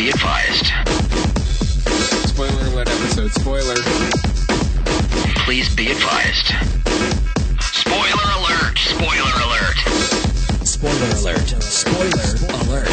be advised. Spoiler alert episode. Spoiler. Please be advised. Spoiler alert! Spoiler alert! Spoiler alert. Spoiler alert.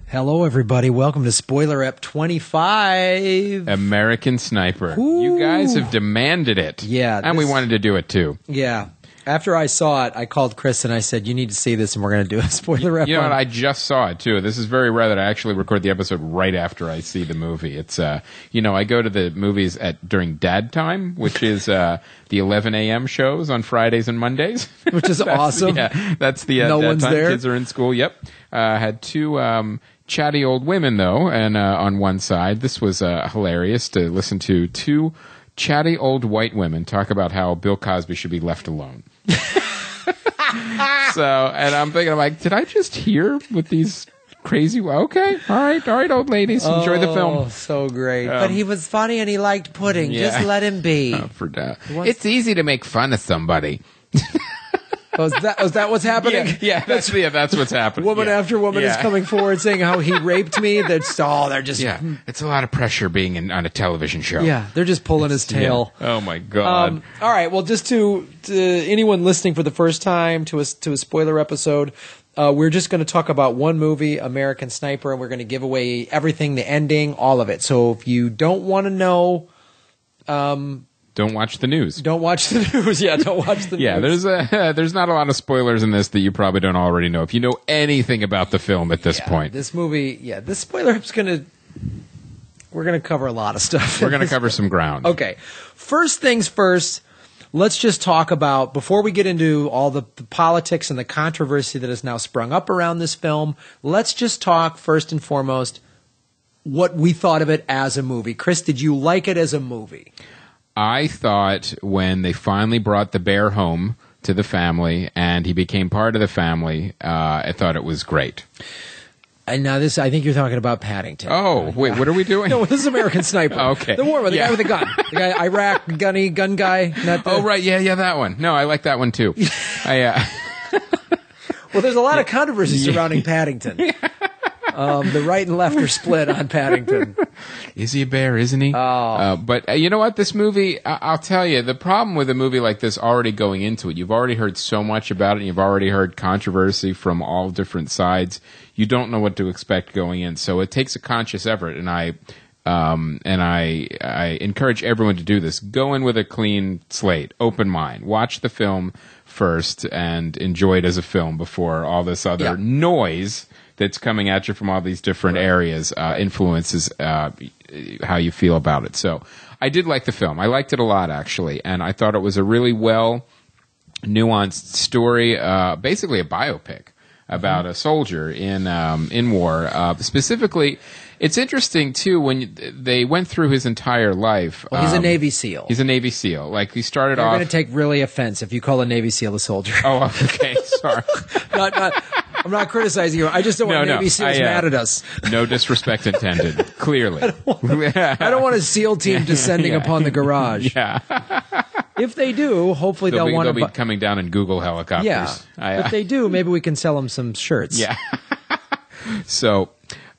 Hello, everybody. Welcome to Spoiler Ep 25. American Sniper. Ooh. You guys have demanded it. Yeah. And we wanted to do it too. Yeah. After I saw it, I called Chris and I said, you need to see this and we're going to do a spoiler ep. You know what? I just saw it too. This is very rare that I actually record the episode right after I see the movie. It's, I go to the movies during dad time, which is the 11 a.m. shows on Fridays and Mondays. Which is awesome. Yeah, that's the no dad one's time. there. Kids are in school. Yep. Had two chatty old women, though, and on one side. This was hilarious to listen to two chatty old white women talk about how Bill Cosby should be left alone. And I'm thinking, did I just hear with these crazy? Okay, all right, old ladies, enjoy the film. Oh, so great! But he was funny and he liked pudding. Yeah. Just let him be. It's easy to make fun of somebody. Was that what's happening? Yeah, that's what's happening. Woman after woman is coming forward saying how he raped me. They're just it's a lot of pressure being on a television show. Yeah, they're just pulling his tail. Yeah. Oh my god! All right, well, just to anyone listening for the first time to a spoiler episode, we're just going to talk about one movie, American Sniper, and we're going to give away everything, the ending, all of it. So if you don't want to know. Don't watch the news. Don't watch the news. Yeah, don't watch the news. There's not a lot of spoilers in this that you probably don't already know. If you know anything about the film at this point. This movie, this spoiler up's we're going to cover a lot of stuff. We're going to cover some ground. Okay. First things first, let's just talk about, before we get into all the politics and the controversy that has now sprung up around this film, let's just talk first and foremost what we thought of it as a movie. Chris, did you like it as a movie? I thought when they finally brought the bear home to the family and he became part of the family, I thought it was great. And now I think you're talking about Paddington. Oh, wait, what are we doing? No, this is American Sniper. Okay. The guy with the gun. The guy, Iraq, gun guy. Oh, right, yeah, that one. No, I like that one too. Well, there's a lot of controversy surrounding Paddington. The right and left are split on Paddington. Is he a bear, isn't he? Oh. But you know what? This movie, I'll tell you, the problem with a movie like this already going into it, you've already heard so much about it, and you've already heard controversy from all different sides. You don't know what to expect going in. So it takes a conscious effort, and I encourage everyone to do this. Go in with a clean slate, open mind. Watch the film first and enjoy it as a film before all this other noise that's coming at you from all these different areas influences how you feel about it. So I did like the film. I liked it a lot, actually, and I thought it was a really well nuanced story, basically a biopic about a soldier in war. Specifically, it's interesting too when they went through his entire life. Well, he's a Navy SEAL. He's a Navy SEAL. Like he started off. You're going to take really offense if you call a Navy SEAL a soldier. Oh, okay. Sorry. I'm not criticizing you. I just don't want Navy SEALs mad at us. No disrespect intended. Clearly. I don't want a SEAL team descending upon the garage. Yeah. If they do, hopefully they'll want to. They'll be coming down in Google helicopters. Yeah. If they do, maybe we can sell them some shirts. Yeah. So.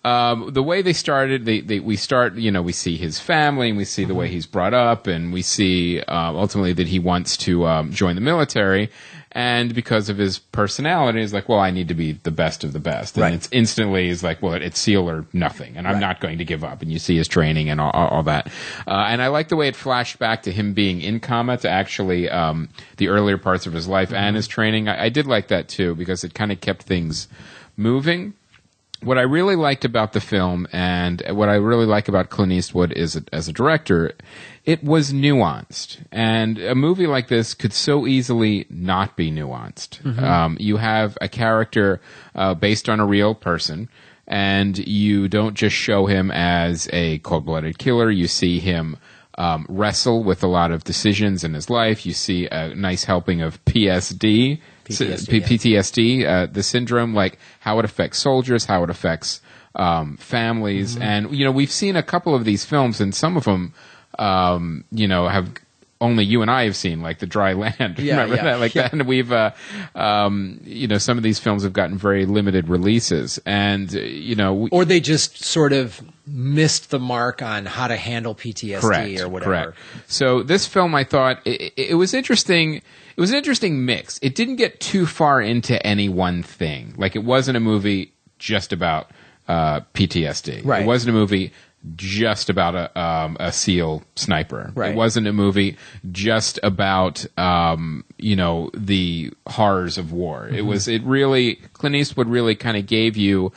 The way they started, we start, we see his family and we see the way he's brought up and we see, ultimately that he wants to, join the military. And because of his personality, he's like, well, I need to be the best of the best. And it's instantly, he's like, well, it's SEAL or nothing. And I'm not going to give up. And you see his training and all that. And I like the way it flashed back to him being in combat to actually, the earlier parts of his life and his training. I did like that too, because it kind of kept things moving. What I really liked about the film and what I really like about Clint Eastwood is as a director, it was nuanced. And a movie like this could so easily not be nuanced. Mm-hmm. You have a character based on a real person, and you don't just show him as a cold-blooded killer. You see him wrestle with a lot of decisions in his life. You see a nice helping of PTSD, the syndrome, like how it affects soldiers, how it affects families. Mm-hmm. And, we've seen a couple of these films, and some of them, have only you and I have seen, like The Dry Land. Remember that? Like that. And we've, some of these films have gotten very limited releases, and or they just sort of missed the mark on how to handle PTSD or whatever. Correct. So this film, I thought it was interesting. It was an interesting mix. It didn't get too far into any one thing. Like, it wasn't a movie just about PTSD. Right. It wasn't a movie just about a SEAL sniper. Right. It wasn't a movie just about the horrors of war. Mm-hmm. Clint Eastwood really kind of gave you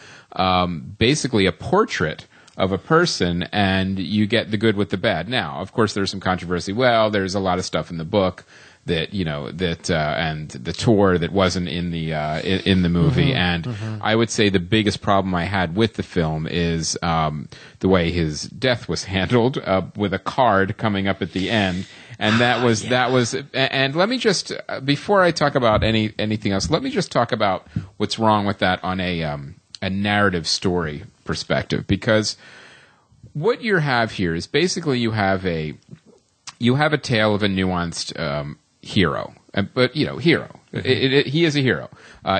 basically a portrait of a person, and you get the good with the bad. Now, of course, there's some controversy. Well, there's a lot of stuff in the book that and the tour that wasn't in the movie. Mm-hmm. And mm-hmm. I would say the biggest problem I had with the film is the way his death was handled, with a card coming up at the end. And that was. And let me just, before I talk about anything else, let me just talk about what's wrong with that on a narrative story perspective, because what you have here is basically you have a tale of a nuanced hero, but hero. Mm-hmm. He is a hero.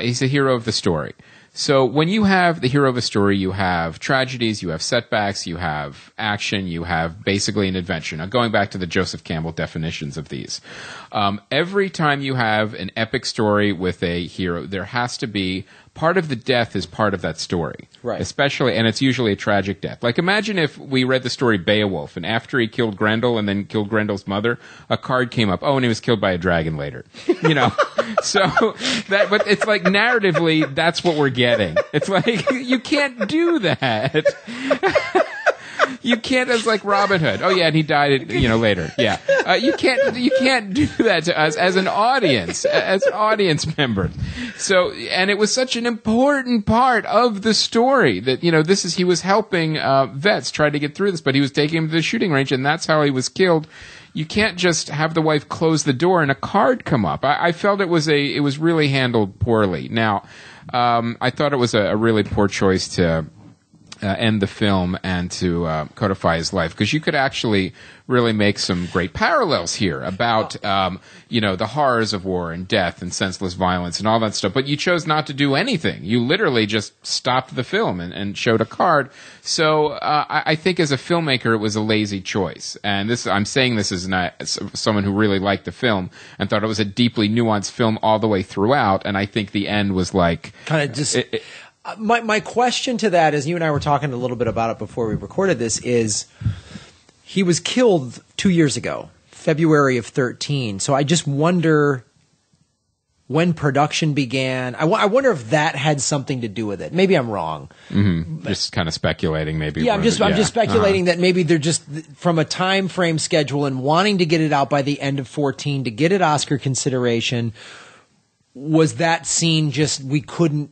He's a hero of the story. So when you have the hero of a story, you have tragedies, you have setbacks, you have action, you have basically an adventure. Now, going back to the Joseph Campbell definitions of these, every time you have an epic story with a hero, there has to be part of the death is part of that story. Right. Especially, and it's usually a tragic death. Like, imagine if we read the story Beowulf, and after he killed Grendel and then killed Grendel's mother, a card came up, and he was killed by a dragon later. So but it's like, narratively, that's what we're getting. It's like, you can't do that. You can't, as like Robin Hood. Oh yeah, and he died, later. Yeah, you can't do that to us as an audience, as audience members. So, and it was such an important part of the story that he was helping vets try to get through this, but he was taking him to the shooting range, and that's how he was killed. You can't just have the wife close the door and a card come up. I felt it was really handled poorly. Now, I thought it was a really poor choice to end the film and to codify his life, because you could actually really make some great parallels here about the horrors of war and death and senseless violence and all that stuff, but you chose not to do anything. You literally just stopped the film and showed a card. So I think as a filmmaker it was a lazy choice, and I'm saying this as someone who really liked the film and thought it was a deeply nuanced film all the way throughout, and I think the end was like kind of just My question to that is, you and I were talking a little bit about it before we recorded this, is he was killed 2 years ago, February of 2013. So I just wonder when production began. I wonder if that had something to do with it. Maybe I'm wrong. Mm-hmm. Just kind of speculating, maybe. Yeah, I'm just speculating that maybe they're just, from a time frame schedule and wanting to get it out by the end of 2014 to get it Oscar consideration, was that scene just, we couldn't.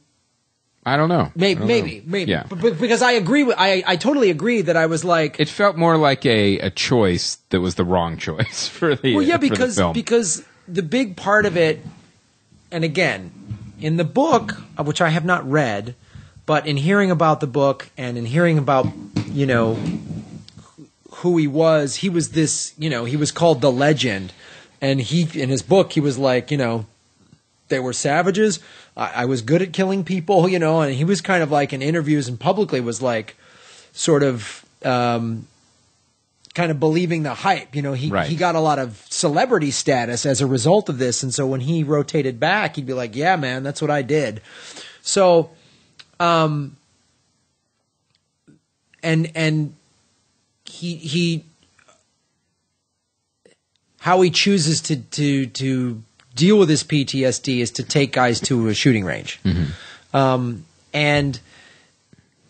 I don't know. Maybe. Yeah. But because I agree I totally agree that I was like, it felt more like a choice that was the wrong choice for the for the film. Because the big part of it, and again, in the book, which I have not read, but in hearing about the book and in hearing about who he was this, he was called the Legend, and in his book he was like, they were savages. I was good at killing people, and he was kind of like in interviews and publicly was like sort of kind of believing the hype. He got a lot of celebrity status as a result of this. And so when he rotated back, he'd be like, yeah, man, that's what I did. So, and he how he chooses to deal with his PTSD is to take guys to a shooting range. Mm-hmm. And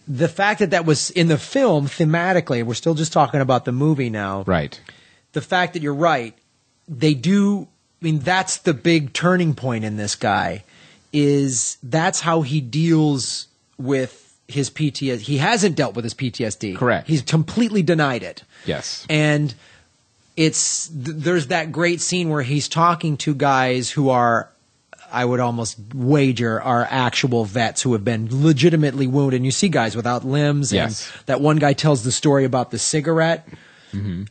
the fact that was in the film thematically, we're still just talking about the movie now. Right. The fact that you're right, that's the big turning point in this guy, is that's how he deals with his PTSD. He hasn't dealt with his PTSD. Correct. He's completely denied it. Yes. And there's that great scene where he's talking to guys who are, I would almost wager, are actual vets who have been legitimately wounded. And you see guys without limbs. Yes. And that one guy tells the story about the cigarette.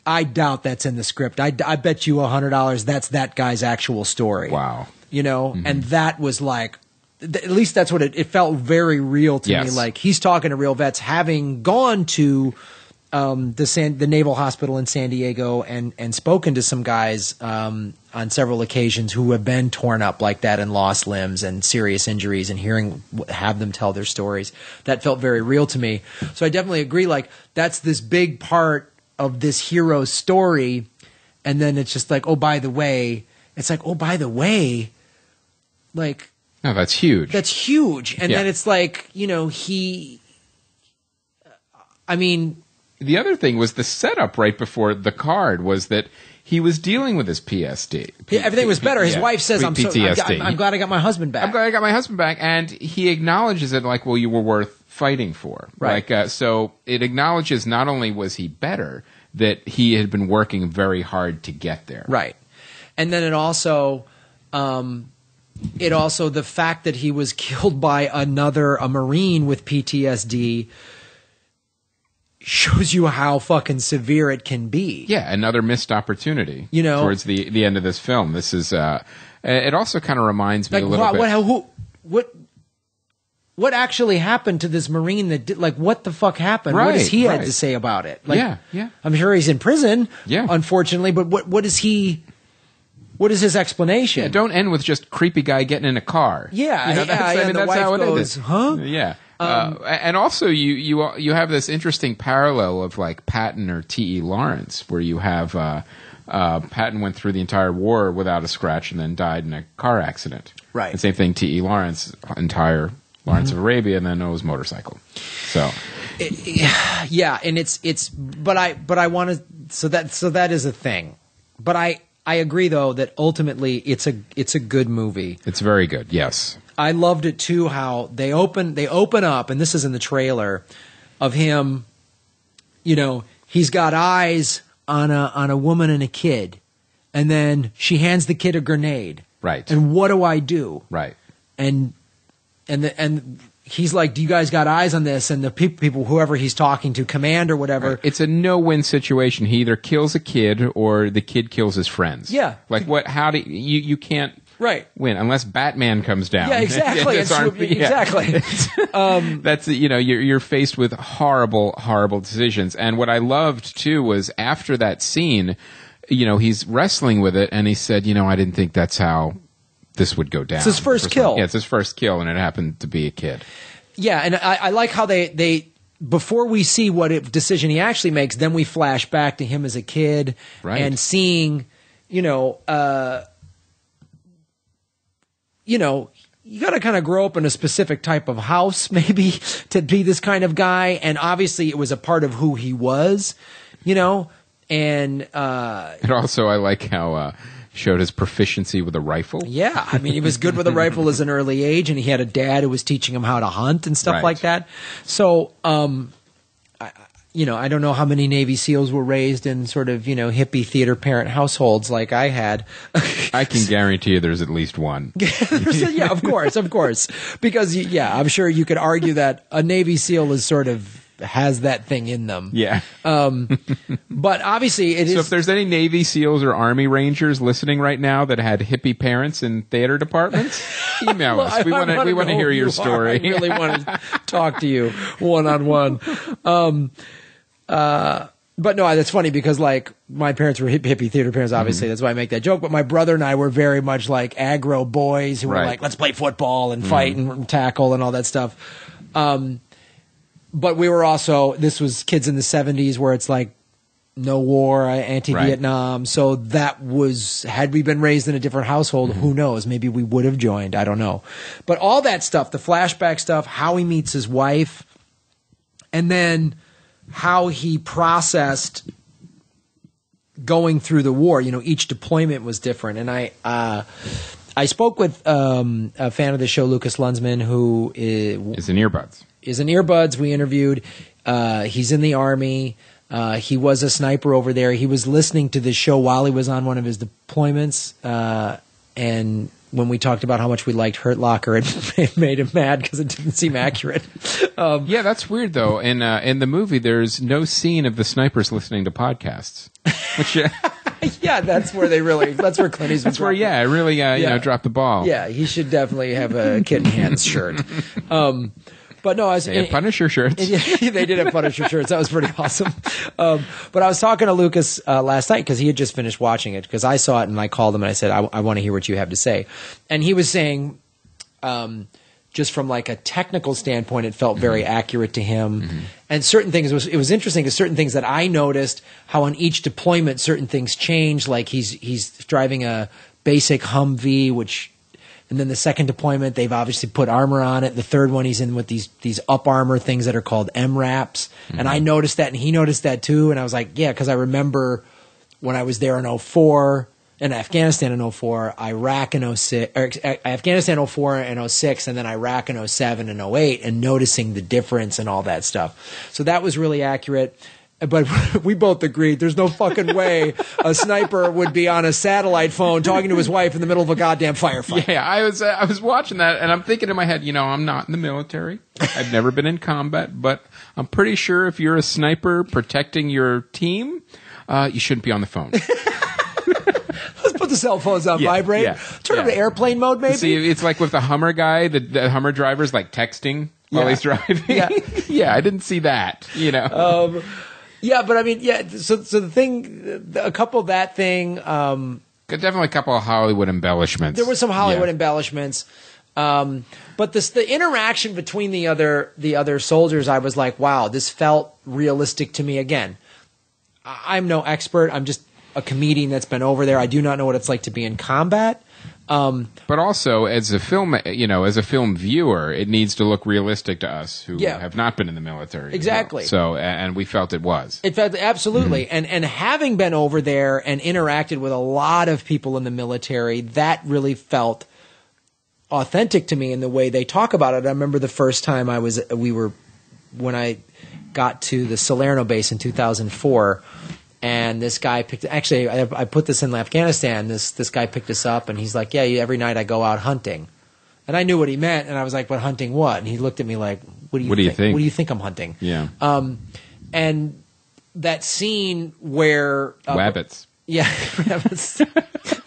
I doubt that's in the script. I bet you $100 that's that guy's actual story. Wow. You know, and that was like, at least that's what it felt very real to me. Like he's talking to real vets, having gone to the Naval Hospital in San Diego and spoken to some guys on several occasions who have been torn up like that and lost limbs and serious injuries, and have them tell their stories. That felt very real to me. So I definitely agree. Like that's this big part of this hero's story, and then it's just like, oh, by the way, like. No, that's huge. That's huge. And then it's like, you know, the other thing was the setup right before the card was that he was dealing with his PSD. Everything was better. His wife says, I'm glad I got my husband back. I'm glad I got my husband back. And he acknowledges it like, well, you were worth fighting for. Right. Like, so it acknowledges not only was he better, that he had been working very hard to get there. Right. And then it also the fact that he was killed by a Marine with PTSD shows you how fucking severe it can be. Yeah, another missed opportunity. You know, towards the end of this film. This is. It also kind of reminds me like, a little bit. What actually happened to this Marine that did? Like, what the fuck happened? What does he had to say about it? Like, yeah. I'm sure he's in prison. Yeah. Unfortunately, but what is he? What is his explanation? Yeah, don't end with just creepy guy getting in a car. Yeah, you know, and the wife goes, "Huh?" Yeah. And also, you have this interesting parallel of like Patton or T.E. Lawrence, where you have Patton went through the entire war without a scratch and then died in a car accident. Right. And same thing, T.E. Lawrence, entire Lawrence of Arabia, and then it was motorcycle. So. Yeah, and but I want to. So that is a thing, but I agree though that ultimately it's a good movie. It's very good. Yes. I loved it too how they open up, and this is in the trailer, of him, you know, he's got eyes on a woman and a kid, and then she hands the kid a grenade. Right. And what do I do? Right. And he's like, do you guys got eyes on this? And the people, whoever he's talking to, command or whatever. Right. It's a no-win situation. He either kills a kid or the kid kills his friends. Yeah. Like what? How do you can't win unless Batman comes down. Yeah, exactly. Exactly. That's you're faced with horrible decisions. And what I loved too was after that scene, he's wrestling with it, and he said, I didn't think that's how this would go down. It's his first kill. Yeah, it's his first kill, and it happened to be a kid. Yeah, and I like how they before we see what decision he actually makes, then we flash back to him as a kid and seeing, you got to kind of grow up in a specific type of house, maybe, to be this kind of guy. And obviously, it was a part of who he was, And also, I like how showed his proficiency with a rifle. Yeah, I mean, he was good with a rifle as an early age, and he had a dad who was teaching him how to hunt and stuff like that. So, I don't know how many Navy SEALs were raised in sort of, hippie theater parent households like I had. I can guarantee you there's at least one. Yeah, of course. Because, I'm sure you could argue that a Navy SEAL is sort of has that thing in them. Yeah. But obviously it is. So if there's any Navy SEALs or Army Rangers listening right now that had hippie parents in theater departments, email us. We want to hear your story. I really want to talk to you one-on-one. But no, that's funny because like my parents were hippie theater parents, obviously. That's why I make that joke. But my brother and I were very much like aggro boys who were like, let's play football and fight and tackle and all that stuff. But we were also, this was kids in the 70s where it's like no war, anti-Vietnam. So that was, had we been raised in a different household, who knows? Maybe we would have joined. I don't know. But all that stuff, the flashback stuff, how he meets his wife, and then how he processed going through the war. Each deployment was different. And I spoke with a fan of the show, Lucas Lunsman, who is in Earbuds. We interviewed. He's in the Army. He was a sniper over there. He was listening to the show while he was on one of his deployments. And when we talked about how much we liked Hurt Locker, it made him mad because it didn't seem accurate. Yeah, that's weird though. In the movie, there's no scene of the snipers listening to podcasts. Which, yeah, that's where Clint Eastwood. That's where, really, dropped the ball. Yeah, he should definitely have a Kitten Hands shirt. But no, they had Punisher shirts. They did have Punisher shirts. That was pretty awesome. But I was talking to Lucas last night because he had just finished watching it, because I saw it and I called him and I said, I want to hear what you have to say. And he was saying, just from like a technical standpoint, it felt very accurate to him. Mm-hmm. And certain things, it was interesting because certain things that I noticed, how on each deployment certain things change. Like he's driving a basic Humvee, and then the second deployment, they've obviously put armor on it. The third one, he's in with these up armor things that are called MRAPs. Mm-hmm. And I noticed that, and he noticed that too. And I was like, yeah, because I remember when I was there in 2004, in Afghanistan in 2004, Iraq in 2006, Afghanistan 2004 and 2006, and then Iraq in 2007 and 2008, and noticing the difference and all that stuff. So that was really accurate. But we both agreed there's no fucking way a sniper would be on a satellite phone talking to his wife in the middle of a goddamn firefight. Yeah, I was watching that, and I'm thinking in my head, I'm not in the military. I've never been in combat, but I'm pretty sure if you're a sniper protecting your team, you shouldn't be on the phone. Let's put the cell phones on vibrate. Yeah, Turn them to airplane mode, maybe. See, it's like with the Hummer guy, the Hummer driver's like texting while he's driving. Yeah, I didn't see that, Yeah, but I mean, so the thing, a couple of that thing. Definitely a couple of Hollywood embellishments. There were some Hollywood embellishments. But the interaction between the other soldiers, I was like, wow, this felt realistic to me again. I'm no expert. I'm just a comedian that's been over there. I do not know what it's like to be in combat. But also, as a film, as a film viewer, it needs to look realistic to us who have not been in the military. Exactly. So, and we felt it was. It felt absolutely, and having been over there and interacted with a lot of people in the military, that really felt authentic to me in the way they talk about it. I remember the first time when I got to the Salerno base in 2004. And this guy I put this in Afghanistan. This guy picked us up, and he's like, yeah, every night I go out hunting. And I knew what he meant, and I was like, but hunting what? And he looked at me like, what do you think? What do you think I'm hunting? Yeah. And that scene where... Wabbits. Yeah, rabbits.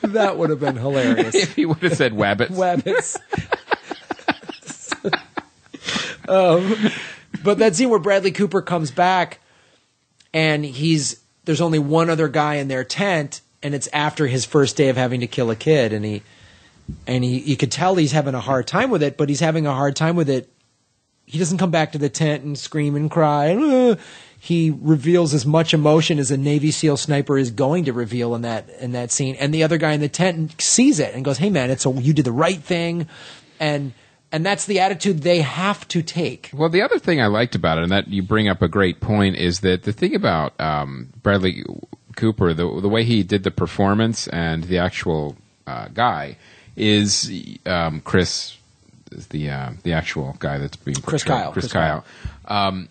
That would have been hilarious. If he would have said wabbits. Wabbits. But that scene where Bradley Cooper comes back, and there's only one other guy in their tent, and it's after his first day of having to kill a kid, and you could tell he's having a hard time with it, but he's having a hard time with it. He doesn't come back to the tent and scream and cry. He reveals as much emotion as a Navy SEAL sniper is going to reveal in that scene, and the other guy in the tent sees it and goes, "Hey man, you did the right thing," and that's the attitude they have to take. Well, the other thing I liked about it, and that you bring up a great point, is that the thing about Bradley Cooper, the way he did the performance and the actual guy, is Chris is the actual guy that's being portrayed. Chris Kyle.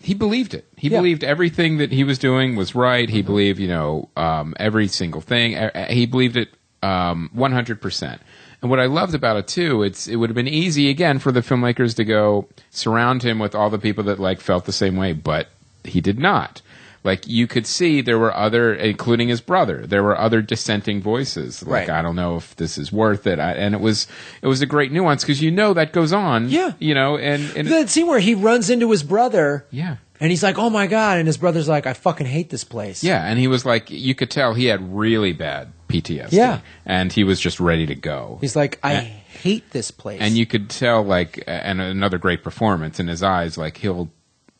He believed it. He believed everything that he was doing was right. He believed, every single thing. He believed it 100%. And what I loved about it too, it would have been easy again for the filmmakers to go surround him with all the people that felt the same way, but he did not. Like you could see there were other, including his brother, there were other dissenting voices. Like, I don't know if this is worth it. And it was a great nuance because that goes on. Yeah. And that scene where he runs into his brother. Yeah. And he's like, oh my God. And his brother's like, I fucking hate this place. Yeah. And he was like, you could tell he had really bad PTSD. Yeah. And he was just ready to go. He's like, I hate this place. And you could tell, and another great performance in his eyes, he'll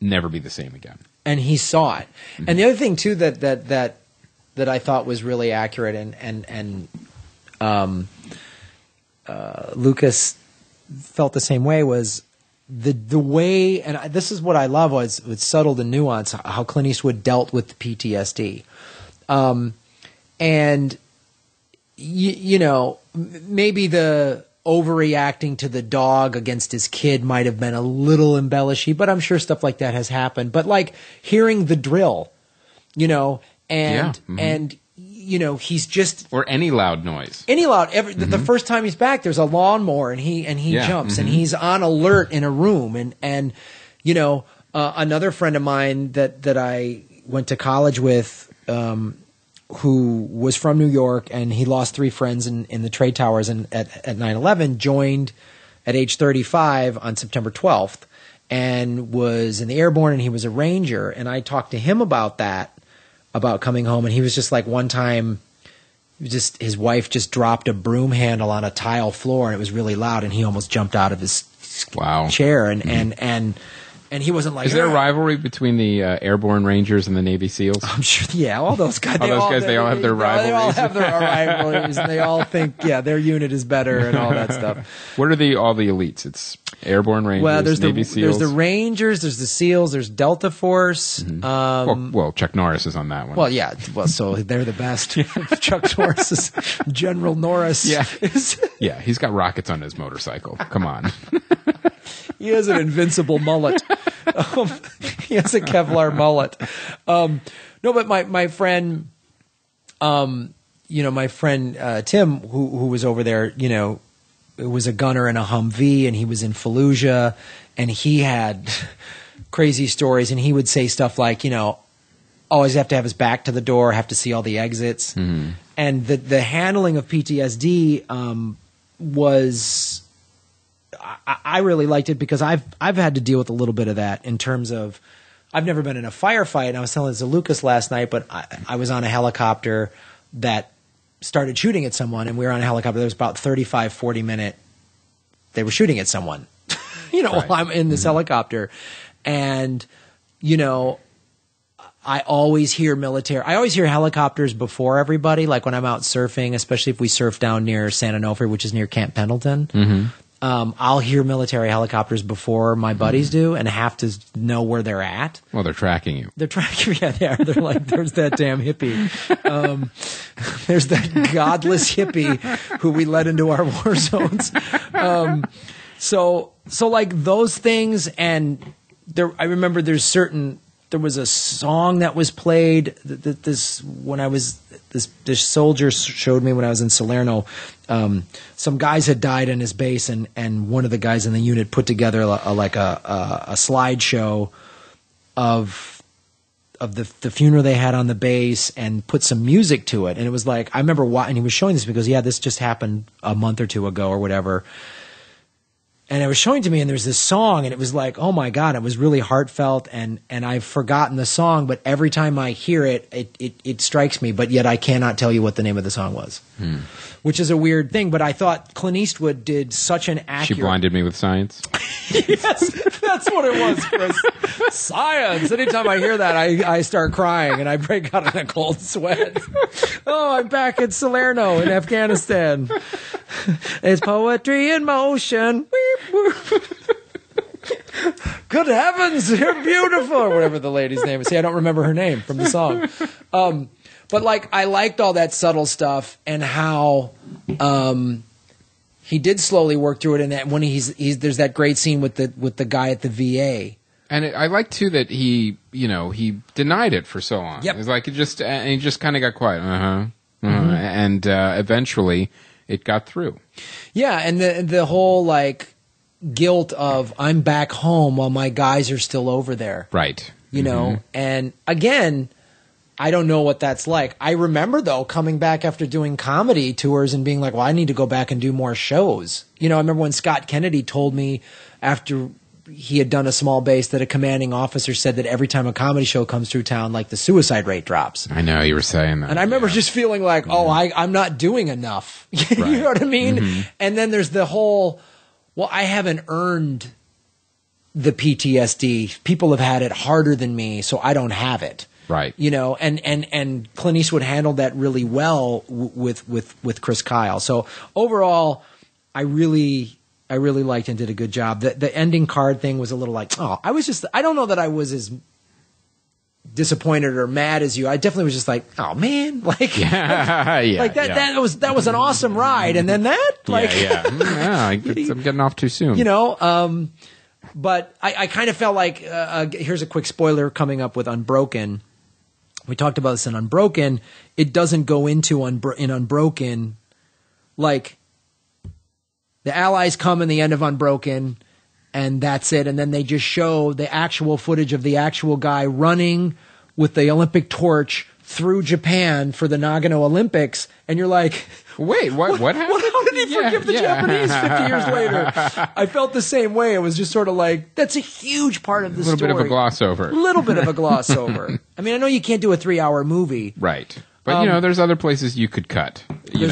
never be the same again. And he saw it. Mm-hmm. And the other thing too that I thought was really accurate and Lucas felt the same way was the way, and this is what I love, was it's subtle and nuanced how Clint Eastwood dealt with the PTSD. And maybe the overreacting to the dog against his kid might have been a little embellishy, but I'm sure stuff like that has happened. But hearing the drill, and he's just or any loud noise. The first time he's back, there's a lawnmower, and he jumps, and he's on alert in a room, and another friend of mine that I went to college with, who was from New York, and he lost 3 friends in the trade towers and at 9/11, joined at age 35 on September 12th, and was in the airborne, and he was a ranger, and I talked to him about coming home, and he was just like, one time, his wife just dropped a broom handle on a tile floor, and it was really loud, and he almost jumped out of his chair, and he wasn't like. Is there a rivalry between the airborne Rangers and the Navy SEALs? I'm sure. Yeah, all those guys. They all have their rivalries. They all have their rivalries, and they all think, their unit is better and all that stuff. What are all the elites? It's airborne Rangers, Navy SEAls. There's the Rangers, there's the SEAls, there's Delta Force. Well, Chuck Norris is on that one. Well, yeah. Well, so they're the best. Chuck Norris is General Norris. Yeah. Yeah, he's got rockets on his motorcycle. Come on. He has an invincible mullet. He has a Kevlar mullet. No, but my friend, my friend Tim, who was over there, was a gunner in a Humvee, and he was in Fallujah, and he had crazy stories, and he would say stuff like, always have to have his back to the door, have to see all the exits, and the handling of PTSD was. I really liked it because I've had to deal with a little bit of that in terms of I've never been in a firefight, and I was telling this to Lucas last night, but I was on a helicopter that started shooting at someone, and we were on a helicopter that was about 35, 40 minute. They were shooting at someone, while I'm in this helicopter, and I always hear helicopters before everybody, like when I'm out surfing, especially if we surf down near San Onofre, which is near Camp Pendleton. Mm-hmm. I'll hear military helicopters before my buddies do, and have to know where they're at. Well, they're tracking you. They're tracking, yeah, they are. They're like, there's that damn hippie. There's that godless hippie who we let into our war zones. So like those things, and I remember there was a song that was played. This soldier showed me when I was in Salerno. Some guys had died in his base, and one of the guys in the unit put together a slideshow of the funeral they had on the base and put some music to it. And it was like, I remember and he was showing this because this just happened a month or two ago or whatever. And it was showing to me, and there's this song, and it was like, oh my God, it was really heartfelt, and I've forgotten the song, but every time I hear it, it strikes me, but yet I cannot tell you what the name of the song was, which is a weird thing, but I thought Clint Eastwood did such an accurate... She blinded me with science? Yes, that's what it was, Chris. Science! Anytime I hear that, I start crying, and I break out in a cold sweat. Oh, I'm back in Salerno in Afghanistan. It's poetry in motion. Good heavens, you're beautiful, or whatever the lady's name is. See, I don't remember her name from the song. But like, I liked all that subtle stuff, and how he did slowly work through it. And that when there's that great scene with the guy at the VA. And I like too that he denied it for so long. Yep. It was like he just kind of got quiet. And eventually it got through. Yeah, and the whole like guilt of I'm back home while my guys are still over there. Right. And again, I don't know what that's like. I remember though coming back after doing comedy tours and being like, well, I need to go back and do more shows. I remember when Scott Kennedy told me after he had done a small base that a commanding officer said that every time a comedy show comes through town, like the suicide rate drops. I know, you were saying that. And I remember just feeling like, I'm not doing enough. You know what I mean? Mm-hmm. And then there's the whole, well, I haven't earned the PTSD. People have had it harder than me, so I don't have it. Right. And Clint Eastwood handled that really well with Chris Kyle. So overall, I really liked and did a good job. The ending card thing was a little like, I don't know that I was as disappointed or mad as you. I definitely was just like, oh man, like, that was an awesome ride. And then that, like, I'm getting off too soon. But I kind of felt like, here's a quick spoiler coming up with Unbroken. we talked about this in Unbroken, it doesn't go into in Unbroken, like, the Allies come in the end of Unbroken, and that's it. And then they just show the actual footage of the actual guy running with the Olympic torch through Japan for the Nagano Olympics. And you're like, wait, what happened? How did he forgive the Japanese 50 years later? I felt the same way. It was just sort of like, that's a huge part of the story. A little bit of a gloss over. A little bit of a gloss over. I mean, I know you can't do a 3-hour movie. Right. But, there's other places you could cut. You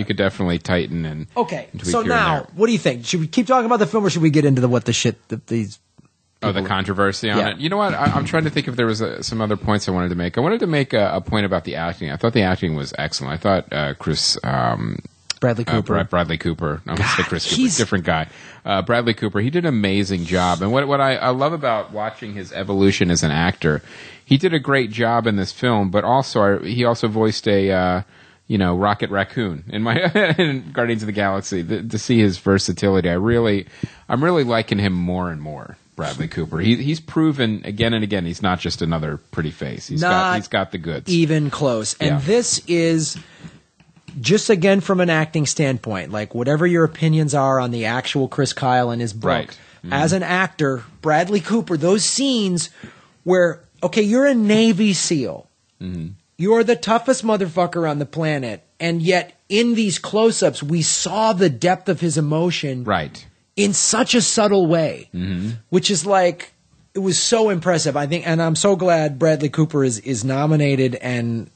could definitely tighten and okay. tweak So here now, and there. what do you think? Should we keep talking about the film, or should we get into these? The controversy on Yeah. it. You know what? I'm trying to think if there was some other points I wanted to make. I wanted to make a point about the acting. I thought the acting was excellent. I thought Bradley Cooper. Bradley Cooper. I almost said Chris Cooper. he's- Different guy. Bradley Cooper. He did an amazing job. And what I love about watching his evolution as an actor, he did a great job in this film. But also, he also voiced a Rocket Raccoon in Guardians of the Galaxy. To see his versatility, I'm really liking him more and more. Bradley Cooper. He's proven again and again he's not just another pretty face. He's got the goods. Even close. And this is just again from an acting standpoint, like whatever your opinions are on the actual Chris Kyle and his book. Right. Mm-hmm. As an actor, Bradley Cooper, those scenes where, okay, you're a Navy SEAL. Mm-hmm. You're the toughest motherfucker on the planet. And yet in these close-ups, we saw the depth of his emotion. Right. In such a subtle way, which is like, it was so impressive. I think, and I'm so glad Bradley Cooper is nominated and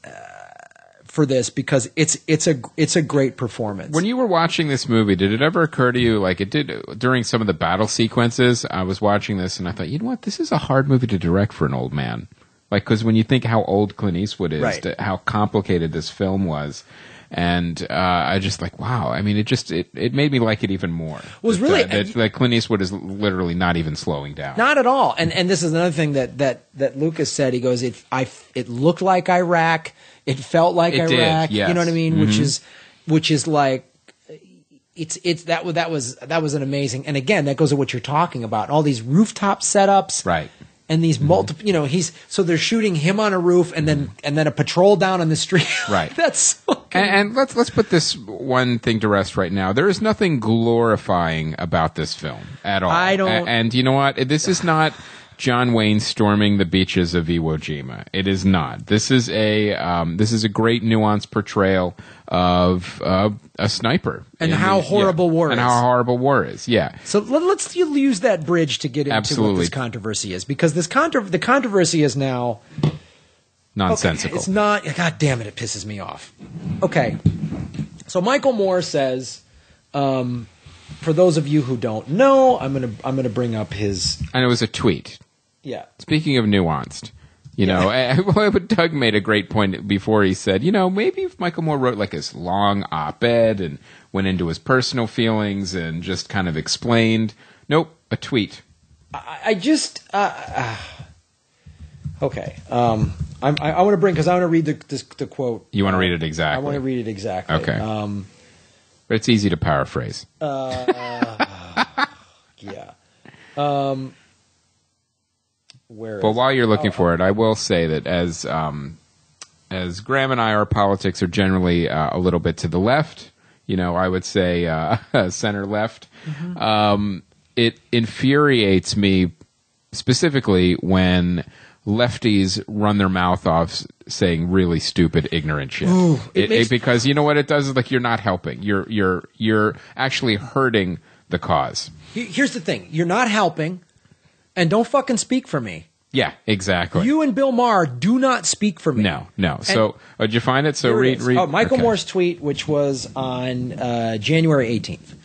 for this, because it's a great performance. When you were watching this movie, did it ever occur to you, like it did during some of the battle sequences? I was watching this and I thought, you know what, this is a hard movie to direct for an old man. Like, because when you think how old Clint Eastwood is, right. How complicated this film was. And I just like, wow. I mean, it made me like it even more. It was really that Clint Eastwood is literally not even slowing down. Not at all. And this is another thing that Lucas said. He goes, it looked like Iraq. It felt like Iraq. Did, yes. You know what I mean? Mm-hmm. Which is like, that was an amazing. And again, that goes to what you're talking about. All these rooftop setups. Right. And these multiple, so they're shooting him on a roof, and then a patrol down on the street. Right. That's fucking... and let's put this one thing to rest right now. There is nothing glorifying about this film at all. I don't. And you know what? This is not John Wayne storming the beaches of Iwo Jima. It is not. This is a great nuanced portrayal of a sniper and how horrible war is. And how horrible war is. Yeah. So let's use that bridge to get into Absolutely. what this controversy is, because the controversy is now nonsensical. Okay, it's not. God damn it! It pisses me off. Okay, so Michael Moore says, for those of you who don't know, I'm gonna bring up his. And it was a tweet. Yeah. Speaking of nuanced. Doug made a great point before. He said, maybe if Michael Moore wrote like his long op-ed and went into his personal feelings and just kind of explained. Nope, a tweet. I just okay. I want to bring, because I want to read the quote. You want to read it exactly? I want to read it exactly. Okay. But it's easy to paraphrase. Yeah. But while you're looking for it, I will say that as Graham and I, our politics are generally a little bit to the left. I would say center left. Mm-hmm. It infuriates me specifically when lefties run their mouth off saying really stupid, ignorant shit. Ooh, because you know what it does is like you're not helping. You're actually hurting the cause. Here's the thing: you're not helping. And don't fucking speak for me. Yeah, exactly. You and Bill Maher do not speak for me. No. So, did you find it? So read. Michael okay. Moore's tweet, which was on January 18th.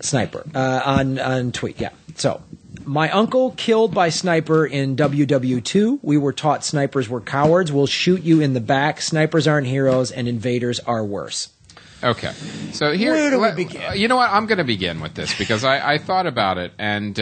Sniper. On tweet, yeah. So, my uncle killed by sniper in WW2. We were taught snipers were cowards. We'll shoot you in the back. Snipers aren't heroes, and invaders are worse. Okay. So here, where do we begin? You know what? I'm going to begin with this because I thought about it, and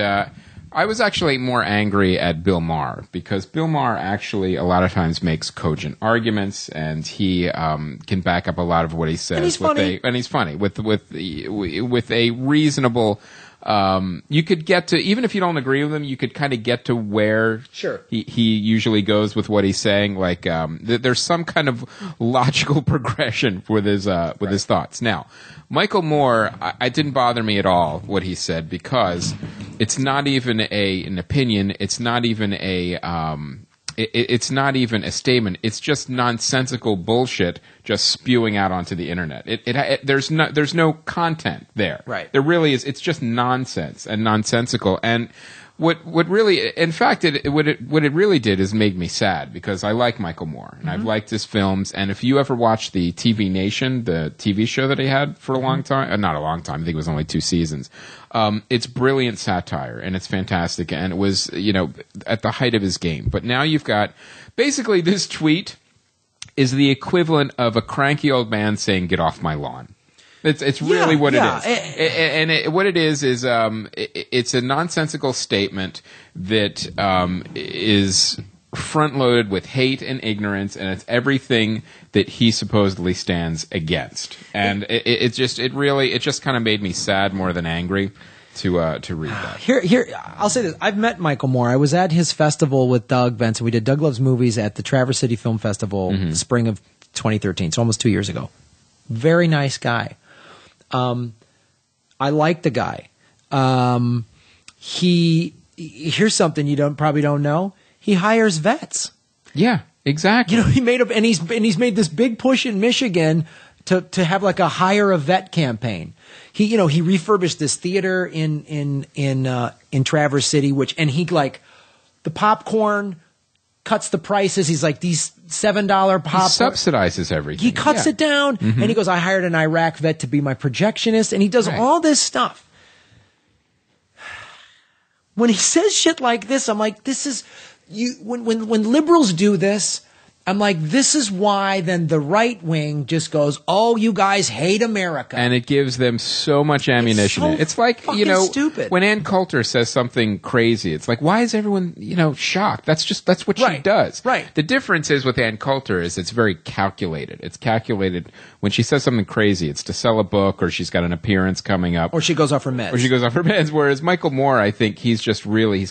I was actually more angry at Bill Maher because Bill Maher actually a lot of times makes cogent arguments, and he can back up a lot of what he says. And he's funny. And he's funny with a reasonable you could get to, even if you don't agree with him, you could kind of get to where Sure. he usually goes with what he's saying. Like, there's some kind of logical progression with his thoughts. Now, Michael Moore, it didn't bother me at all what he said, because it's not even an opinion. It's not even it's not even a statement. It's just nonsensical bullshit just spewing out onto the internet. There's no content there. Right. There really is. It's just nonsense and nonsensical. And what really, in fact, what it really did is make me sad, because I like Michael Moore and I've liked his films. And if you ever watched the TV Nation, the TV show that he had for a long time, not a long time, I think it was only 2 seasons. It's brilliant satire and it's fantastic. And it was, at the height of his game. But now you've got basically this tweet is the equivalent of a cranky old man saying, "Get off my lawn." It's really what it is. And what it is it's a nonsensical statement that is front-loaded with hate and ignorance, and it's everything that he supposedly stands against. And it just kind of made me sad more than angry to read that. Here, I'll say this. I've met Michael Moore. I was at his festival with Doug Benson. We did Doug Loves Movies at the Traverse City Film Festival, spring of 2013, so almost 2 years ago. Very nice guy. I like the guy. Here's something you probably don't know. He hires vets. Yeah, exactly. He he's made this big push in Michigan to have like a hire a vet campaign. He refurbished this theater in Traverse City, and he like the popcorn cuts the prices. He's like, these $7 popcorn. He subsidizes everything. He cuts it down, and he goes, I hired an Iraq vet to be my projectionist, and he does all this stuff. When he says shit like this, I'm like, this is when liberals do this, I'm like, this is why then the right wing just goes, oh, you guys hate America. And it gives them so much ammunition. It's like, stupid. When Ann Coulter says something crazy, it's like, why is everyone, shocked? That's what she does. Right. The difference is with Ann Coulter is it's very calculated. It's calculated when she says something crazy. It's to sell a book, or she's got an appearance coming up. Or she goes off her meds. Whereas Michael Moore, I think he's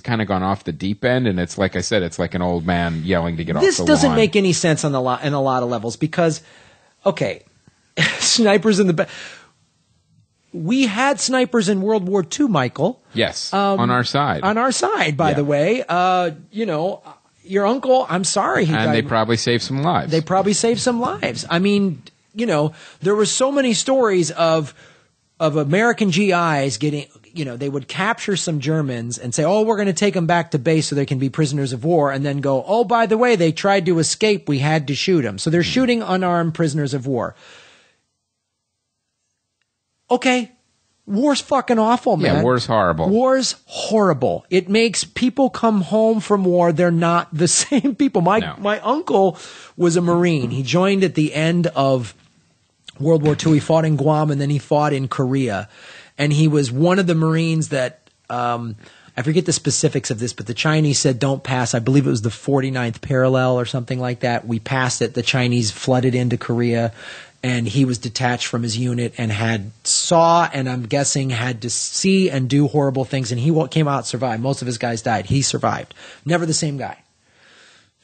kind of gone off the deep end. And it's like I said, it's like an old man yelling to get off the lawn. This doesn't make any sense in a lot of levels, because, okay, snipers in the we had snipers in World War II, Michael. Yes, on our side. On our side, by the way. Your uncle, I'm sorry. And they probably saved some lives. I mean, there were so many stories of American GIs getting, they would capture some Germans and say, oh, we're going to take them back to base so they can be prisoners of war, and then go, oh, by the way, they tried to escape. We had to shoot them. So they're shooting unarmed prisoners of war. Okay. War's fucking awful, man. Yeah, war's horrible. War's horrible. It makes people come home from war. They're not the same people. My uncle was a Marine. He joined at the end of World War II. He fought in Guam, and then he fought in Korea. And he was one of the Marines that, I forget the specifics of this, but the Chinese said don't pass. I believe it was the 49th parallel or something like that. We passed it. The Chinese flooded into Korea, and he was detached from his unit and had to see and do horrible things. And he came out, survived. Most of his guys died. He survived. Never the same guy.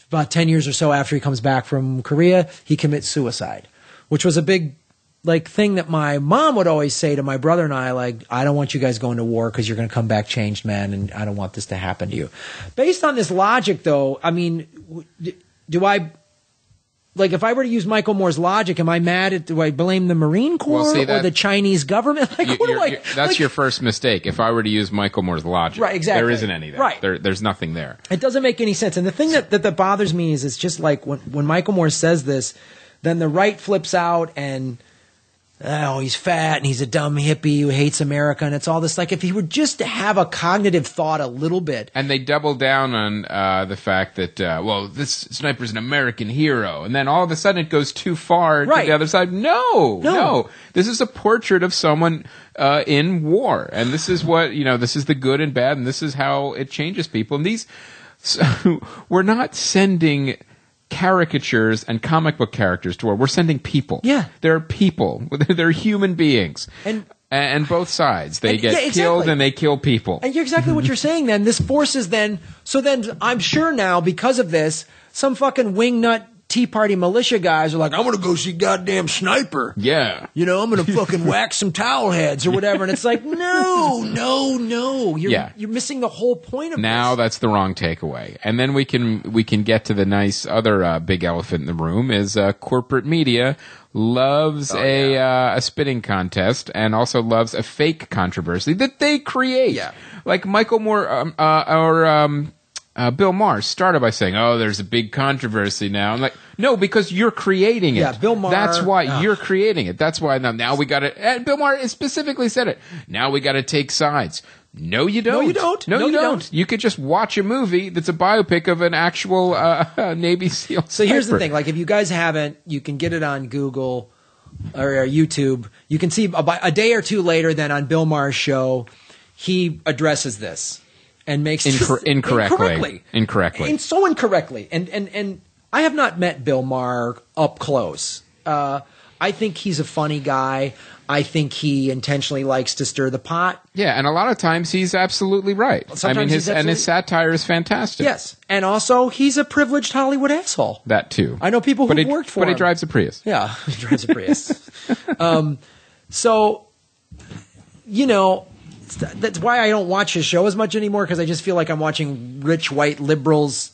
About 10 years or so after he comes back from Korea, he commits suicide, which was a big thing that my mom would always say to my brother and I, I don't want you guys going to war because you're going to come back changed, man, and I don't want this to happen to you. Based on this logic, though, I mean, do I, if I were to use Michael Moore's logic, am I mad do I blame the Marine Corps or the Chinese government? That's your first mistake. If I were to use Michael Moore's logic. Right, exactly. There isn't any there. Right. There's nothing there. It doesn't make any sense. And the thing that bothers me is it's just like when Michael Moore says this, then the right flips out and, oh, he's fat and he's a dumb hippie who hates America, and it's all this. If he were just to have a cognitive thought a little bit. And they double down on the fact that, this sniper's an American hero, and then all of a sudden it goes too far to the other side. No. This is a portrait of someone in war, and this is what, this is the good and bad, and this is how it changes people. And we're not sending caricatures and comic book characters to war. We're sending people. Yeah. They're people. They're human beings. And And both sides. They get exactly. killed and they kill people. And you're exactly what you're saying then. This forces then, so then I'm sure now because of this, some fucking wingnut Tea Party militia guys are like, I'm going to go see goddamn Sniper. Yeah. You know, I'm going to fucking whack some towel heads or whatever. And it's like, no. You're missing the whole point of now this. That's the wrong takeaway. And then we can get to the nice other big elephant in the room is corporate media loves a spitting contest and also loves a fake controversy that they create. Yeah. Like Michael Moore Bill Maher started by saying, "Oh, there's a big controversy now." I'm like, "No, because you're creating it. Yeah, Bill Maher. That's why you're creating it. That's why now we got to." And Bill Maher specifically said it. Now we got to take sides. No, you don't. No, you don't. No, you don't. You could just watch a movie that's a biopic of an actual Navy SEAL. So here's the thing: like, if you guys haven't, you can get it on Google or YouTube. You can see a day or two later. Then on Bill Maher's show, he addresses this. And makes incorrectly. And so incorrectly. And I have not met Bill Maher up close. I think he's a funny guy. I think he intentionally likes to stir the pot. Yeah, and a lot of times he's absolutely right. Sometimes his satire is fantastic. Yes, and also he's a privileged Hollywood asshole. That too. I know people who've worked for him. But he drives a Prius. Yeah, he drives a Prius. So, you know. That's why I don't watch his show as much anymore, because I just feel like I'm watching rich white liberals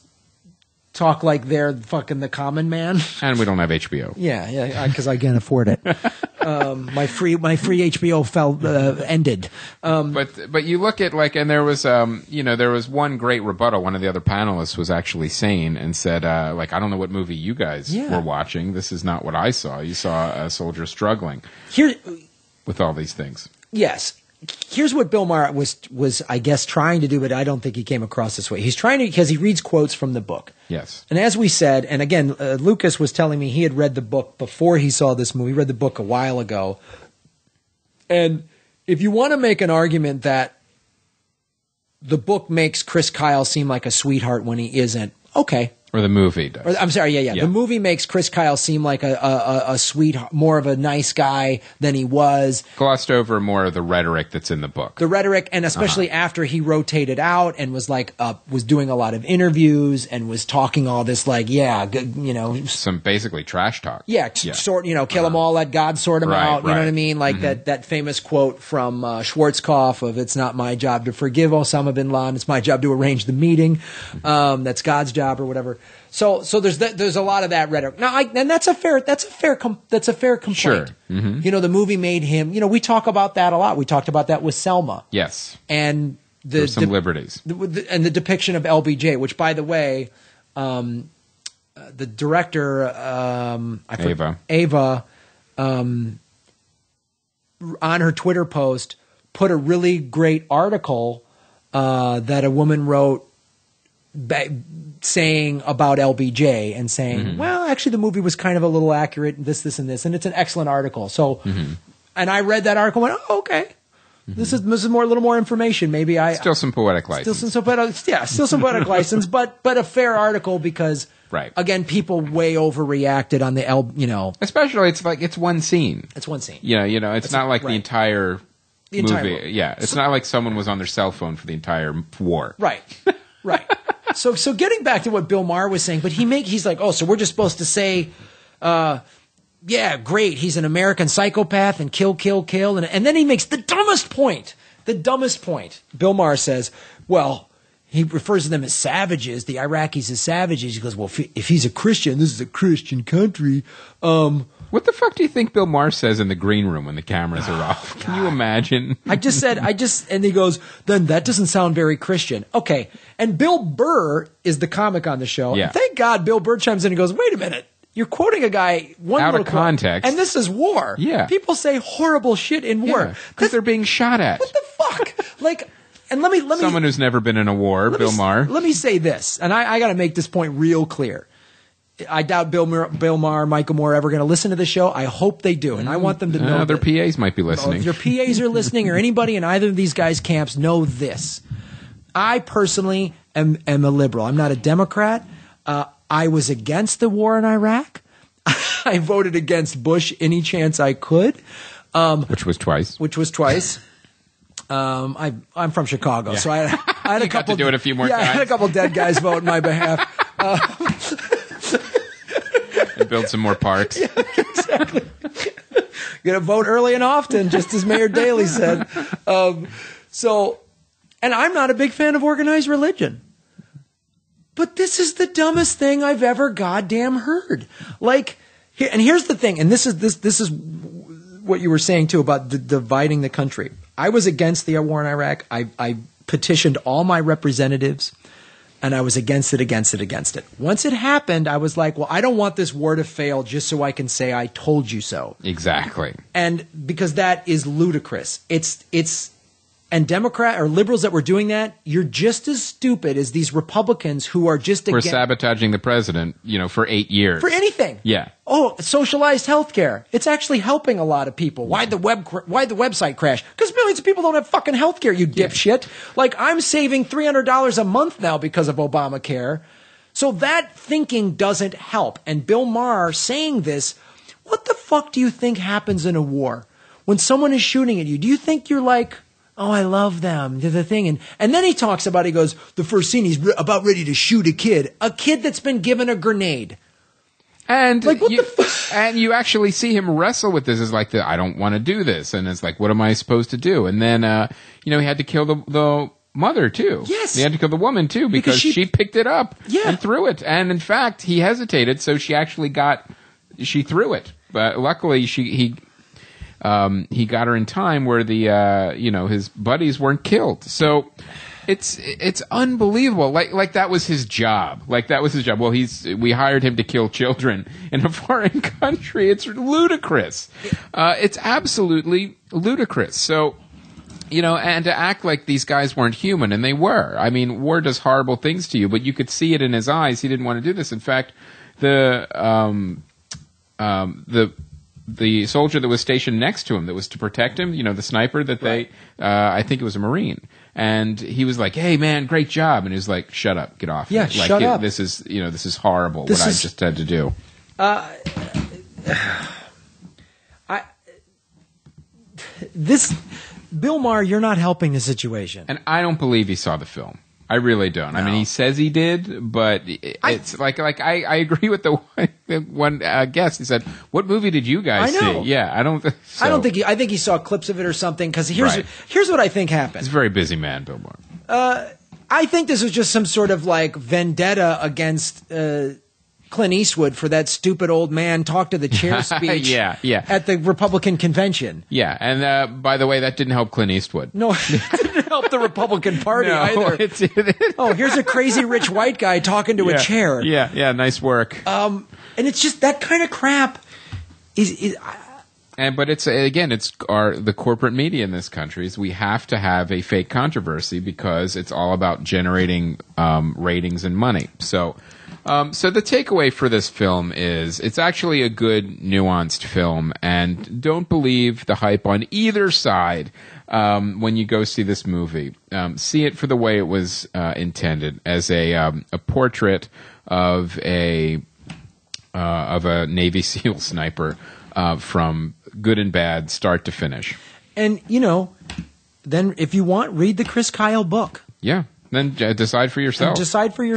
talk like they're fucking the common man. And we don't have HBO. Yeah, because I can't afford it. My free HBO ended. But you look at and there was there was one great rebuttal. One of the other panelists was actually saying and said I don't know what movie you guys were watching. This is not what I saw. You saw a soldier struggling with all these things. Yes. Here's what Bill Maher was I guess trying to do, but I don't think he came across this way. He's trying to, because he reads quotes from the book. Yes. And as we said, and again, Lucas was telling me he had read the book before he saw this movie. He read the book a while ago. And if you want to make an argument that the book makes Chris Kyle seem like a sweetheart when he isn't, okay. Or the movie does. I'm sorry, yeah. The movie makes Chris Kyle seem like a sweet, more of a nice guy than he was. Glossed over more of the rhetoric that's in the book. The rhetoric, and especially after he rotated out and was was doing a lot of interviews and was talking all this some basically trash talk. Yeah, kill them all, let God sort them out. You know what I mean? Like that famous quote from Schwarzkopf of "It's not my job to forgive Osama bin Laden. It's my job to arrange the meeting. That's God's job," or whatever. So there's a lot of that rhetoric. Now, and that's a fair complaint. Sure. Mm-hmm. You know, the movie made him. You know, we talk about that a lot. We talked about that with Selma. Yes. And there's some liberties. And the depiction of LBJ, which, by the way, the director Ava, on her Twitter post, put a really great article that a woman wrote. Saying about LBJ and saying, well, actually the movie was kind of a little accurate, this, and this, and it's an excellent article. So, and I read that article and went, oh, okay. This is a little more information. Maybe still some poetic license. Still some poetic license, but a fair article because, again, people way overreacted on the Especially it's one scene. It's one scene. It's not like the entire movie. Yeah, it's not like someone was on their cell phone for the entire war. Right. So getting back to what Bill Maher was saying, but he's like, oh, so we're just supposed to say, yeah, great, he's an American psychopath and kill, and then he makes the dumbest point. Bill Maher says, well, he refers to them as savages, the Iraqis as savages. He goes, well, if he's a Christian, this is a Christian country. What the fuck do you think Bill Maher says in the green room when the cameras are off? Can you imagine? And he goes, then that doesn't sound very Christian. Okay. And Bill Burr is the comic on the show. Yeah. And thank God Bill Burr chimes in and goes, wait a minute. You're quoting a guy out of context. And this is war. Yeah. People say horrible shit in war. Because they're being shot at. What the fuck? And let me someone who's never been in a war, Bill Maher. Let me say this, and I got to make this point real clear. I doubt Bill Maher, Michael Moore are ever going to listen to the show. I hope they do, and I want them to know. Their PAs might be listening. If your PAs are listening, or anybody in either of these guys' camps, know this. I personally am a liberal. I'm not a Democrat. I was against the war in Iraq. I voted against Bush any chance I could. Which was twice. I'm from Chicago, so I had a couple to do it a few more times. I had a couple dead guys vote in my behalf. And build some more parks. Yeah, exactly. Gonna vote early and often, just as Mayor Daley said. And I'm not a big fan of organized religion. But this is the dumbest thing I've ever goddamn heard. Like, and here's the thing, and this is what you were saying too about dividing the country. I was against the war in Iraq. I petitioned all my representatives, and I was against it. Once it happened, I was like, well, I don't want this war to fail just so I can say I told you so. Exactly. And because that is ludicrous. And Democrat or liberals that were doing that, you're just as stupid as these Republicans who are just We're sabotaging the president, for 8 years. For anything. Yeah. Oh, socialized healthcare. It's actually helping a lot of people. Why'd the website crash? Because millions of people don't have fucking healthcare, you dipshit. Like, I'm saving $300 a month now because of Obamacare. So that thinking doesn't help. And Bill Maher saying this, what the fuck do you think happens in a war? When someone is shooting at you, do you think you're like, oh, I love them, they're the thing. And then he talks about, he goes, the first scene, he's about ready to shoot a kid that's been given a grenade. And like, what you, the fuck? And you actually see him wrestle with this. It's like, I don't want to do this. And it's like, what am I supposed to do? And then, he had to kill the mother, too. Yes. He had to kill the woman, too, because she picked it up and threw it. And, in fact, he hesitated, so she actually she threw it. But luckily, he got her in time where his buddies weren't killed. So it's unbelievable. Like that was his job. Well, we hired him to kill children in a foreign country. It's ludicrous. It's absolutely ludicrous. So, and to act like these guys weren't human, and they were. I mean, war does horrible things to you, but you could see it in his eyes. He didn't want to do this. In fact, the soldier that was stationed next to him that was to protect him, the sniper that I think it was a Marine. And he was like, hey man, great job. And he was like, shut up, get off. Yeah, shut up. This is horrible I just had to do. Bill Maher, you're not helping the situation. And I don't believe he saw the film. I really don't. No. I mean, he says he did, but it's I agree with the one guest. He said, "What movie did you guys see?" Yeah, I don't. I think he saw clips of it or something. Because here's what I think happened. He's a very busy man, Bill Maher. I think this was just some sort of like vendetta against Clint Eastwood for that stupid old man talk to the chair speech at the Republican convention. Yeah, and by the way, that didn't help Clint Eastwood. No, it didn't help the Republican Party either. Here's a crazy rich white guy talking to a chair. Yeah, nice work. And it's just that kind of crap But it's the corporate media in this country. We have to have a fake controversy because it's all about generating ratings and money. So the takeaway for this film is it's actually a good, nuanced film, and don't believe the hype on either side when you go see this movie. See it for the way it was intended, as a portrait of a Navy SEAL sniper from good and bad, start to finish. And, then if you want, read the Chris Kyle book. Yeah. Then decide for yourself.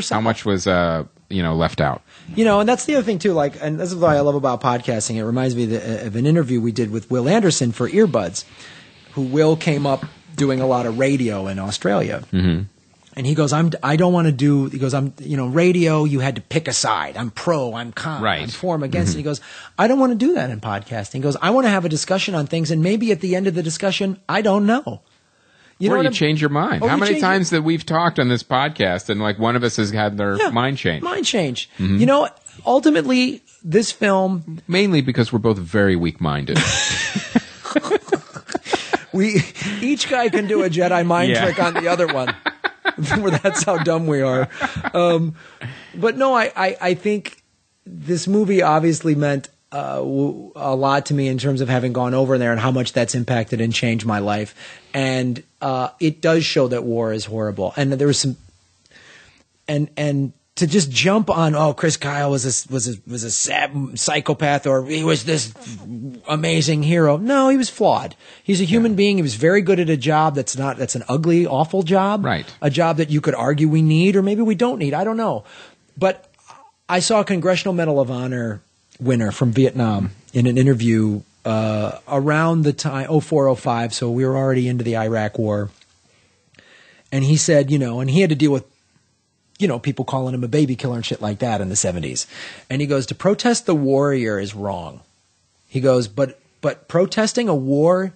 How much was left out. And that's the other thing too. And this is what I love about podcasting. It reminds me of an interview we did with Will Anderson for Earbuds, who Will came up doing a lot of radio in Australia. Mm-hmm. And he goes, I don't want to do. He goes, radio. You had to pick a side. I'm pro. I'm con. Right. I'm for. I'm against. Mm-hmm. And he goes, I don't want to do that in podcasting. He goes, I want to have a discussion on things, and maybe at the end of the discussion, I don't know. You change your mind. How many times that we've talked on this podcast and one of us has had their mind change? Mind change. Mm-hmm. Ultimately, this film... Mainly because we're both very weak-minded. Each guy can do a Jedi mind trick on the other one. That's how dumb we are. But no, I think this movie obviously meant a lot to me in terms of having gone over there and how much that's impacted and changed my life. And it does show that war is horrible. And there was some, and to just jump on, Chris Kyle was a sad psychopath, or he was this amazing hero. No, he was flawed. He's a human being. He was very good at a job that's an ugly, awful job. Right. A job that you could argue we need, or maybe we don't need. I don't know. But I saw a Congressional Medal of Honor winner from Vietnam in an interview around the time 04, 05. So we were already into the Iraq War. And he said, and he had to deal with, people calling him a baby killer and shit like that in the 70s. And he goes, to protest the warrior is wrong. He goes, but protesting a war,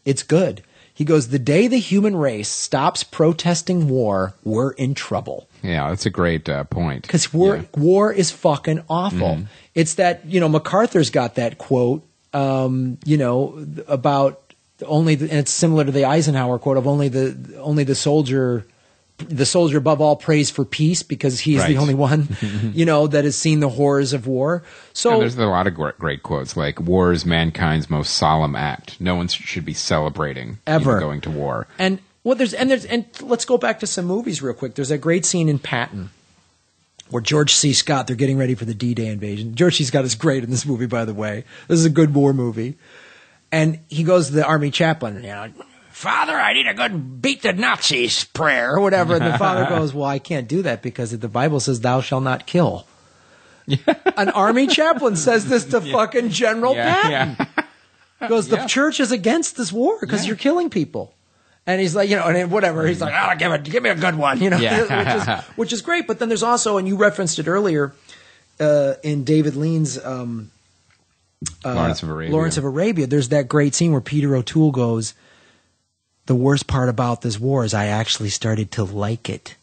it's good. He goes, the day the human race stops protesting war, we're in trouble. Yeah, that's a great point. Because war is fucking awful. Mm-hmm. It's that, MacArthur's got that quote, about and it's similar to the Eisenhower quote of only the soldier above all prays for peace, because he's the only one, that has seen the horrors of war. So there's a lot of great quotes, like war is mankind's most solemn act. No one should be celebrating ever going to war. And let's go back to some movies real quick. There's a great scene in Patton where George C. Scott, they're getting ready for the D-Day invasion. George C. Scott is great in this movie, by the way. This is a good war movie. And he goes to the army chaplain, Father, I need a good beat the Nazis prayer or whatever. And the father goes, well, I can't do that because the Bible says thou shalt not kill. An army chaplain says this to fucking General Patton. He goes, the church is against this war because you're killing people. And he's like, and whatever. He's like, give me a good one, which is great. But then there's also, and you referenced it earlier, in David Lean's Lawrence of Arabia, there's that great scene where Peter O'Toole goes, the worst part about this war is I actually started to like it,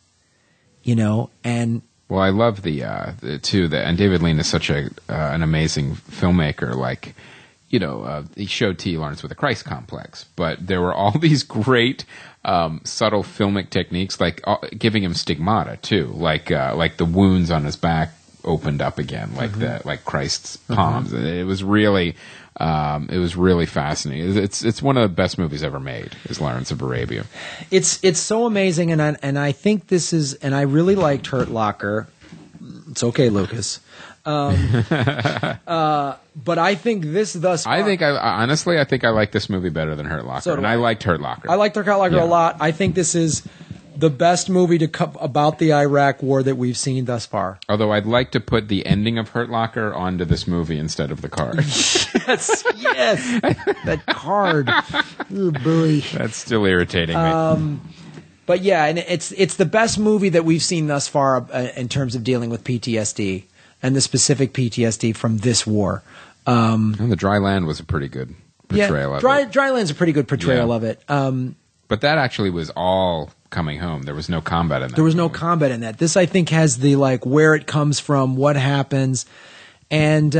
and well, I love and David Lean is such an amazing filmmaker. Like, he showed T. Lawrence with a Christ complex, but there were all these great subtle filmic techniques, like giving him stigmata too, like the wounds on his back opened up again, like Christ's palms. It was really fascinating. It's one of the best movies ever made, is Lawrence of Arabia. It's so amazing, and I think this is, and I really liked Hurt Locker. It's okay, Lucas. But I think this thus far, I think I like this movie better than Hurt Locker, I liked Hurt Locker. I liked Hurt Locker a lot. I think this is the best movie about the Iraq War that we've seen thus far. Although I'd like to put the ending of Hurt Locker onto this movie instead of the card. yes, that card. Oh boy, that's still irritating me. But yeah, and it's the best movie that we've seen thus far in terms of dealing with PTSD and the specific PTSD from this war. And the Dry Land was a pretty good portrayal of it. Dry Land's a pretty good portrayal of it. But that actually was all coming home. There was no combat in that. There was no combat in that. This, I think, has the where it comes from, what happens, and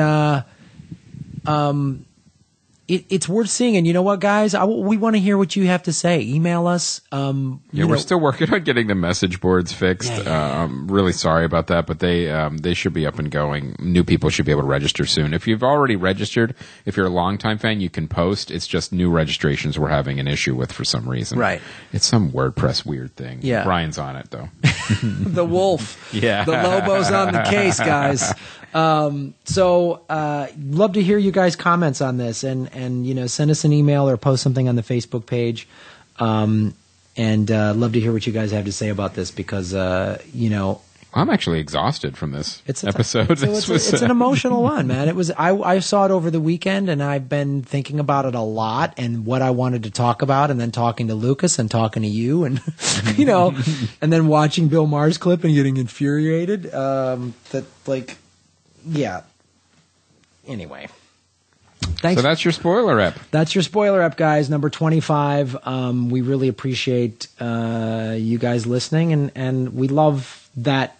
it's worth seeing. And you know what, guys? We want to hear what you have to say. Email us. We're still working on getting the message boards fixed. I'm really sorry about that, but they should be up and going. New people should be able to register soon. If you've already registered, if you're a longtime fan, you can post. It's just new registrations we're having an issue with for some reason. Right. It's some WordPress weird thing. Yeah. Brian's on it, though. The wolf. Yeah. The Lobo's on the case, guys. Love to hear you guys' comments on this, and send us an email or post something on the Facebook page. And love to hear what you guys have to say about this, because I'm actually exhausted from this episode. It's an emotional one, man. It was. I saw it over the weekend, and I've been thinking about it a lot and what I wanted to talk about, and then talking to Lucas and talking to you, and and then watching Bill Maher's clip and getting infuriated. Anyway. Thanks. So that's your spoiler ep. That's your spoiler ep, guys. Number 25. We really appreciate you guys listening, and we love that.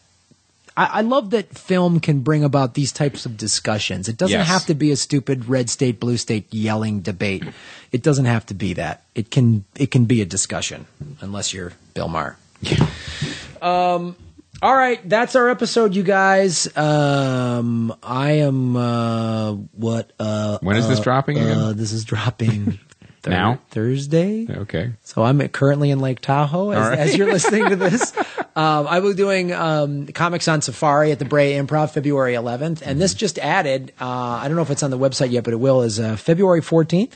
I love that film can bring about these types of discussions. It doesn't have to be a stupid red state, blue state yelling debate. It doesn't have to be that. It can be a discussion, unless you're Bill Maher. All right, that's our episode, you guys. I am when is this dropping again? This is dropping Now? Thursday. Okay. So I'm currently in Lake Tahoe as you're listening to this. I will be doing Comics on Safari at the Bray Improv February 11th. And this just added, I don't know if it's on the website yet, but it will, is February 14th,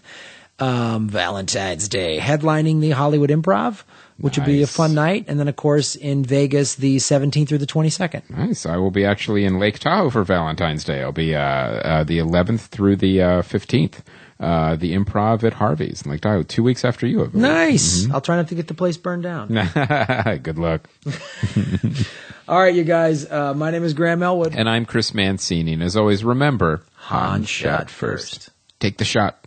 Valentine's Day, headlining the Hollywood Improv, which will be a fun night. And then, of course, in Vegas, the 17th through the 22nd. Nice. I will be actually in Lake Tahoe for Valentine's Day. I'll be the 11th through the 15th. The Improv at Harvey's in Lake Tahoe, 2 weeks after you. I believe. Nice. Mm-hmm. I'll try not to get the place burned down. Good luck. All right, you guys. My name is Graham Elwood. And I'm Chris Mancini. And as always, remember, Han shot first. Take the shot.